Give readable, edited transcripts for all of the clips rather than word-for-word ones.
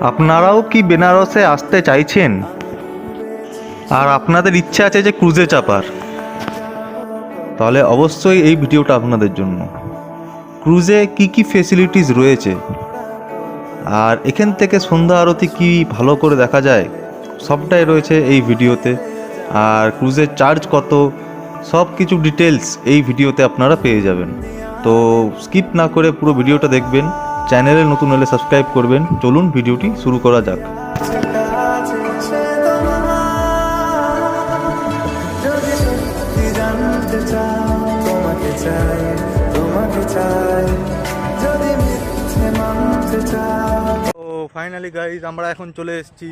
আপনারাও কি বেনারসে আসতে চাইছেন আর আপনাদের ইচ্ছা আছে যে ক্রুজে চাপার, তাহলে অবশ্যই এই ভিডিওটা আপনাদের জন্য। ক্রুজে কি কি ফেসিলিটিস রয়েছে আর এখান থেকে সন্ধ্যা আরতি কি ভালো করে দেখা যায়, সবটাই রয়েছে এই ভিডিওতে। আর ক্রুজের চার্জ কত, সব কিছু ডিটেলস এই ভিডিওতে আপনারা পেয়ে যাবেন। তো স্কিপ না করে পুরো ভিডিওটা দেখবেন। চ্যানেলে নতুন হলে সাবস্ক্রাইব করবেন। চলুন ভিডিওটি শুরু করা যাক। তো ফাইনালি গাইজ আমরা এখন চলে এসেছি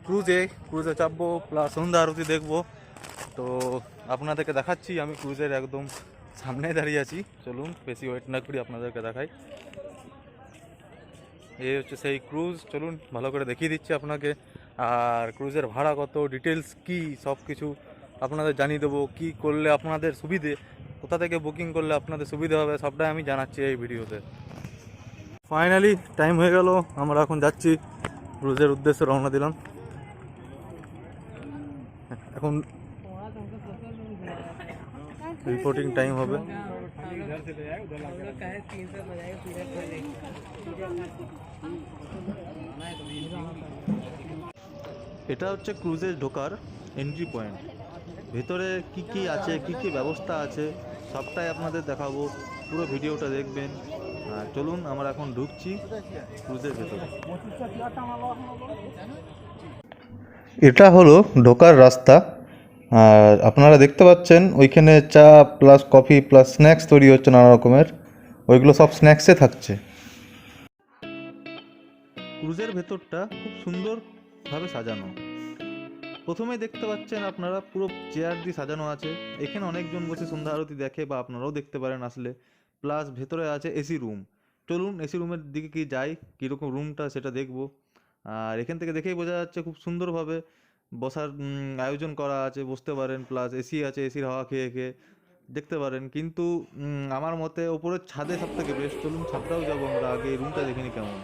ক্রুজে চাপবো প্লাস সন্ধ্যা আরতি দেখবো। তো আপনাদেরকে দেখাচ্ছি, আমি ক্রুজের একদম সামনে দাঁড়িয়ে আছি। চলুন বেশি ওয়েট না করি, আপনাদেরকে দেখাই। এই হচ্ছে সেই ক্রুজ, চলুন ভালো করে দেখিয়ে দিচ্ছি আপনাকে। আর ক্রুজের ভাড়া কত, ডিটেলস কি, সব কিছু আপনাদের জানিয়ে দেবো। কী করলে আপনাদের সুবিধে, কোথা থেকে বুকিং করলে আপনাদের সুবিধে হবে, সবটাই আমি জানাচ্ছি এই ভিডিওতে। ফাইনালি টাইম হয়ে গেল, আমরা এখন যাচ্ছি ক্রুজের উদ্দেশ্যে, রওনা দিলাম। এখন রিপোর্টিং টাইম হবে। এটা হচ্ছে ক্রুজে ঢোকার এন্ট্রি পয়েন্ট। ভেতরে কি কি আছে, কি কি ব্যবস্থা আছে, সবটাই আপনাদের দেখাবো। পুরো ভিডিওটা দেখবেন। চলুন আমরা এখন ঢুকছি ক্রুজের ভেতরে। এটা হলো ঢোকার রাস্তা। আর আপনারা দেখতে পাচ্ছেন ওইখানে চা প্লাস কফি প্লাস স্ন্যাক্স তৈরি হচ্ছে নানা রকমের, ওইগুলো সব স্ন্যাক্সে থাকছে। ক্রুজের ভেতরটা খুব সুন্দরভাবে সাজানো। প্রথমে দেখতে পাচ্ছেন আপনারা পুরো চেয়ার দিয়ে সাজানো আছে। এখানে অনেকজন বসে সন্ধ্যা আরতি দেখে, বা আপনারাও দেখতে পারেন আসলে। প্লাস ভেতরে আছে এসি রুম। চলুন এসি রুমের দিকে কি যাই, কীরকম রুমটা সেটা দেখব। আর এখান থেকে দেখেই বোঝা যাচ্ছে খুব সুন্দরভাবে বসার আয়োজন করা আছে, বসতে পারেন। প্লাস এসি আছে, এসির হাওয়া খেয়ে খেয়ে দেখতে পারেন। কিন্তু আমার মতে ওপরের ছাদে সব থেকে বেস্ট। চলুন ছাদটাও যাবো আমরা, আগে এই রুমটা দেখিনি কেমন।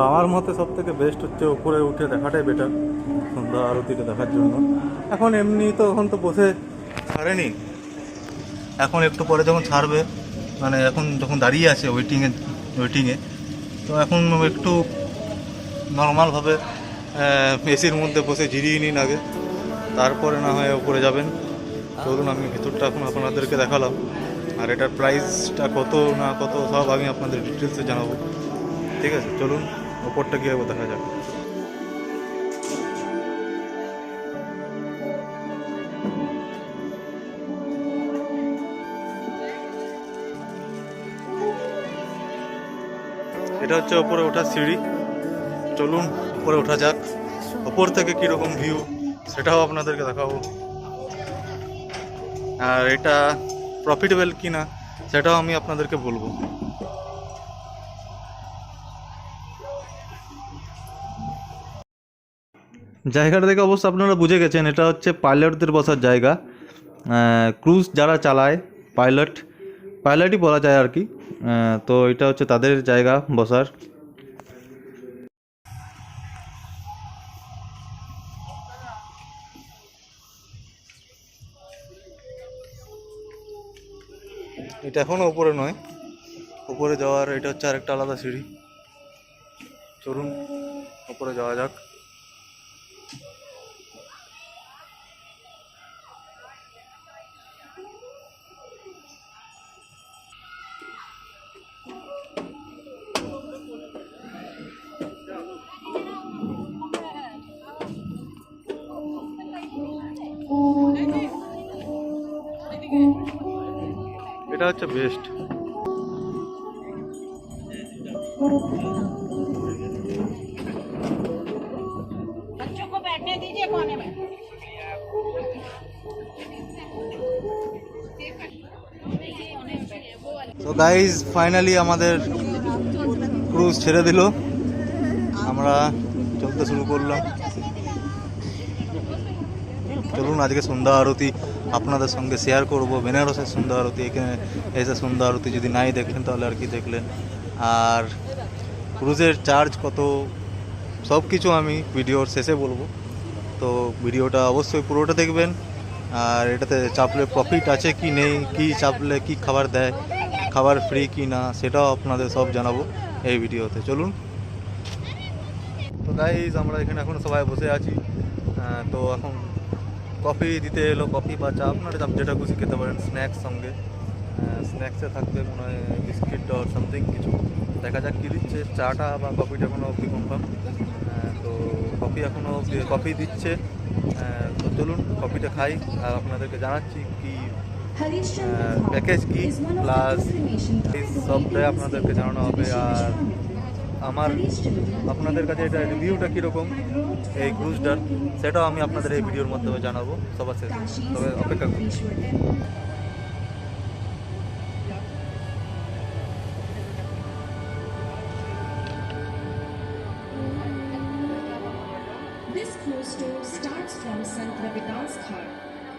আমার মতে সব থেকে বেস্ট হচ্ছে উপরে উঠে দেখাটাই বেটার, সন্ধ্যা আরতিটা দেখার জন্য। এখন এমনি তো এখন তো বসে ছাড়েনি, এখন একটু পরে যখন ছাড়বে, মানে এখন যখন দাঁড়িয়ে আছে ওয়েটিংয়ে, তো এখন একটু নর্মালভাবে এসির মধ্যে বসে জিরিয়ে নিন আগে, তারপরে না হয় উপরে যাবেন। চলুন আমি ভিতরটা এখন আপনাদেরকে দেখালাম। আর এটার প্রাইসটা কত না কত সব আমি আপনাদের ডিটেলসে জানাবো। ঠিক আছে, চলুন ওপরটা গিয়ে দেখা যাক। এটা হচ্ছে ওপরে ওঠার সিঁড়ি। চলুন উপরে ওঠা যাক, ওপর থেকে কীরকম ভিউ সেটাও আপনাদেরকে দেখাবো। আর এটা প্রফিটেবল কি না সেটাও আমি আপনাদেরকে বলবো। জায়গাটা দেখে অবশ্য আপনারা বুঝে গেছেন, এটা হচ্ছে পাইলটদের বসার জায়গা। ক্রুজ যারা চালায়, পাইলটই বলা যায় আর কি। তো এটা হচ্ছে তাদের জায়গা বসার। এটা এখনও উপরে নয়, উপরে যাওয়ার এটা হচ্ছে আরেকটা আলাদা সিঁড়ি। চলুন উপরে যাওয়া যাক। এটা হচ্ছে বেস্ট। बच्चों को बैठने दीजिए कोने में। তো গাইজ ফাইনালি আমাদের ক্রুজ ছেড়ে দিল, আমরা চলতে শুরু করলাম। চলুন আজকে সন্ধ্যা আরতি আপনাদের সঙ্গে শেয়ার করব, বেনারসের সন্ধ্যা আরতি। এখানে এসে সন্ধ্যা আরতি যদি নাই দেখলেন তাহলে আর কি দেখলেন, আর ক্রুজের চার্জ কত সব কিছু আমি ভিডিওর শেষে বলবো। তো ভিডিওটা অবশ্যই পুরোটা দেখবেন। আর এটাতে চাপলে প্রফিট আছে কি নেই, কি চাপলে কি খাবার দেয়, খাবার ফ্রি কি না, সেটাও আপনাদের সব জানাবো এই ভিডিওতে। চলুন। তো গাইজ আমরা এখানে এখন সবাই বসে আছি। তো এখন কফি দিতে এলো, কফি বা চা আপনারা যেটা খুশি খেতে পারেন। স্ন্যাক্স সঙ্গে স্ন্যাক্সে থাকবে মনে হয় বিস্কিট আর সামথিং কিছু, দেখা যাক কী দিচ্ছে। চাটা বা কফিটা এখনও অবধি কনফার্ম। তো কফি এখনও কফি দিচ্ছে। তো চলুন কফিটা খাই আর আপনাদেরকে জানাচ্ছি কি প্যাকেজ কি প্লাস সবটাই আপনাদেরকে জানানো হবে। আর আমার আপনাদের কাছে এটা রিভিউটা কীরকম এই ক্রুজটার, সেটাও আমি আপনাদের এই ভিডিওর মাধ্যমে জানাবো সবার শেষে। তবে অপেক্ষা করুন। This cruise tour starts from Sant Ravidas Ghat,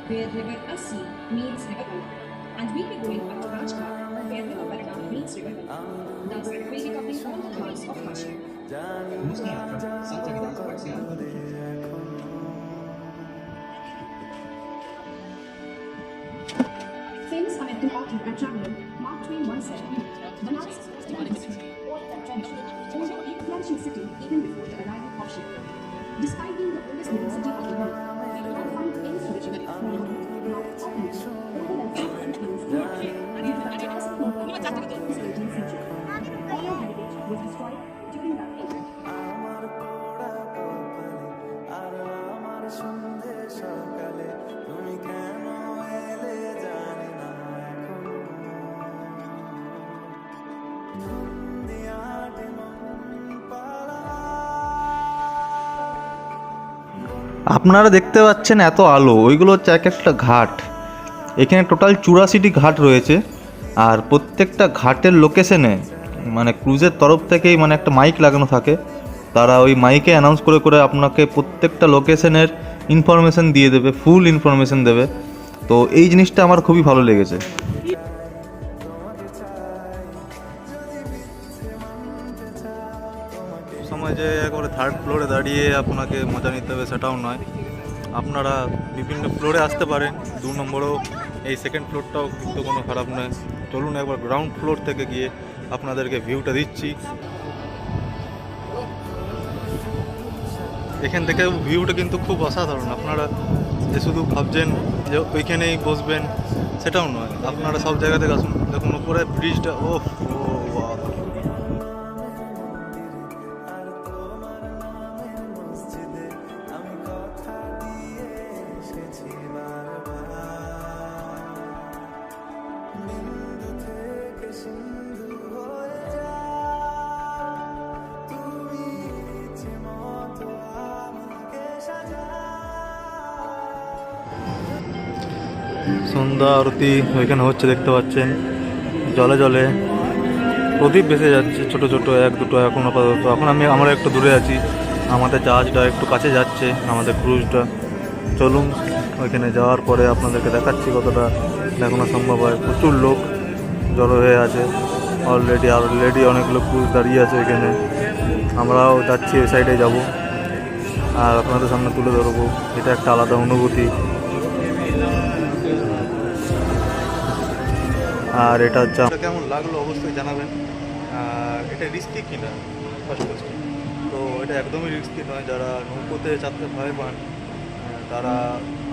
where River Assi meets River Ganga, and we'll be going up to Rajghat, where River Barga meets River Ganga. Thus, we'll be covering all the ghats of Kashi. Famous American author and traveler Mark Twain once said, "Banaras is most history, old and traditional, although a flourishing city even before the arrival of Shiva. Despite being the oldest known city of the world, we do not find any solution to it, not openly, older than 500 years in India, and it was known in the 18th century. All heritage was destroyed during that age." আপনারা দেখতে পাচ্ছেন এত আলো, ওইগুলো হচ্ছে এক একটা ঘাট। এখানে টোটাল 84টি ঘাট রয়েছে, আর প্রত্যেকটা ঘাটের লোকেশনে মানে ক্রুজের তরফ থেকেই মানে একটা মাইক লাগানো থাকে। তারা ওই মাইকে অ্যানাউন্স করে করে আপনাকে প্রত্যেকটা লোকেশনের ইনফরমেশন দিয়ে দেবে, ফুল ইনফরমেশন দেবে। তো এই জিনিসটা আমার খুবই ভালো লেগেছে। সময় যে একবারে থার্ড ফ্লোরে দাঁড়িয়ে আপনাকে মজা নিতে হবে সেটাও নয়, আপনারা বিভিন্ন ফ্লোরে আসতে পারেন। 2 নম্বরও এই সেকেন্ড ফ্লোরটাও কিন্তু কোনো খারাপ নয়। চলুন একবার গ্রাউন্ড ফ্লোর থেকে গিয়ে আপনাদেরকে ভিউটা দিচ্ছি। এখান থেকে ভিউটা কিন্তু খুব অসাধারণ। আপনারা যে শুধু ভাবছেন যে ওইখানেই বসবেন সেটাও নয়, আপনারা সব জায়গা থেকে আসুন। দেখুন উপরে ব্রিজটা, ও সন্ধ্যা আরতি ওইখানে হচ্ছে দেখতে পাচ্ছেন। জলে জলে প্রদীপ ভেসে যাচ্ছে ছোট ছোট 1-2 এখন আপাতত। এখন আমরা একটু দূরে আছি, আমাদের জাহাজটা একটু কাছে যাচ্ছে, আমাদের ক্রুজটা। চলুন ওইখানে যাওয়ার পরে আপনাদেরকে দেখাচ্ছি কতটা দেখানো সম্ভব হয়। প্রচুর লোক জড়ো হয়ে আছে অলরেডি অনেক লোক ক্রুজ দাঁড়িয়ে আছে এখানে। আমরাও যাচ্ছি ওই সাইডে যাব আর আপনাদের সামনে তুলে ধরবো। এটা একটা আলাদা অনুভূতি। আর এটা হচ্ছে কেমন লাগলো অবশ্যই জানাবেন। আর এটা রিস্কি কিনা ফার্স্ট কোয়েশ্চেন, তো এটা একদমই রিস্কি নয়। যারা নৌকোতে চাপতে ভয় পান তারা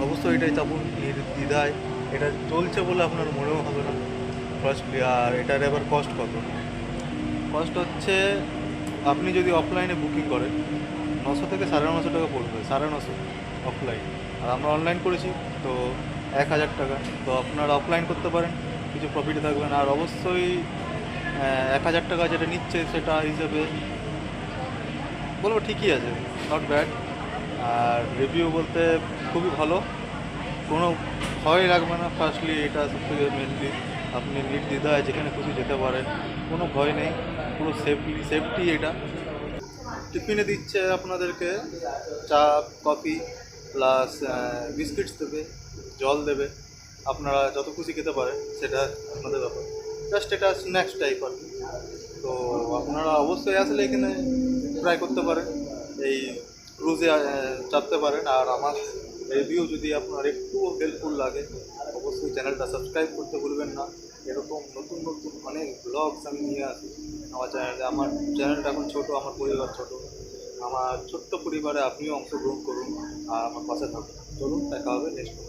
অবশ্যই এটাই চাপুন নির্দ্বিধায়। এটা চলছে বলে আপনার মনেও হবে না ফার্স্টলি। আর এটার এবার কস্ট কত? কস্ট হচ্ছে আপনি যদি অফলাইনে বুকিং করেন 900 থেকে 950 টাকা পড়বে, 950 অফলাইন। আর আমরা অনলাইন করেছি তো 1000 টাকা। তো আপনারা অফলাইন করতে পারেন, কিছু প্রফিটে থাকবেন। আর অবশ্যই 1000 টাকা যেটা নিচ্ছে সেটা হিসেবে বলবো ঠিকই আছে, নট ব্যাড। আর রিভিউ বলতে খুবই ভালো। কোনো ভয় লাগবে না। ফার্স্টলি এটা সবথেকে মেনলি, আপনি নির্দ্বিধায় যেখানে খুশি যেতে পারেন, কোনো ভয় নেই, পুরো সেফটি এটা। টিফিনে দিচ্ছে আপনাদেরকে চা, কফি প্লাস বিস্কিটস দেবে, জল দেবে, আপনারা যত খুশি খেতে পারেন, সেটা আপনাদের ব্যাপার। জাস্ট এটা স্ন্যাক্স টাইপ আর কি। তো আপনারা অবশ্যই আসলে এখানে ট্রাই করতে পারেন, এই ক্রুজে চাপতে পারেন। আর আমার রিভিউ যদি আপনার একটু হেল্পফুল লাগে, অবশ্যই চ্যানেলটা সাবস্ক্রাইব করতে ভুলবেন না। এরকম নতুন নতুন অনেক ব্লগস আমি নিয়ে আসি আমার চ্যানেলে। আমার চ্যানেলটা এখন ছোটো, আমার পরিবার ছোটো। আমার ছোট্ট পরিবারে আপনিও অংশগ্রহণ করুন আর আমার পাশে থাকুন। চলুন, দেখা হবে নেক্সট।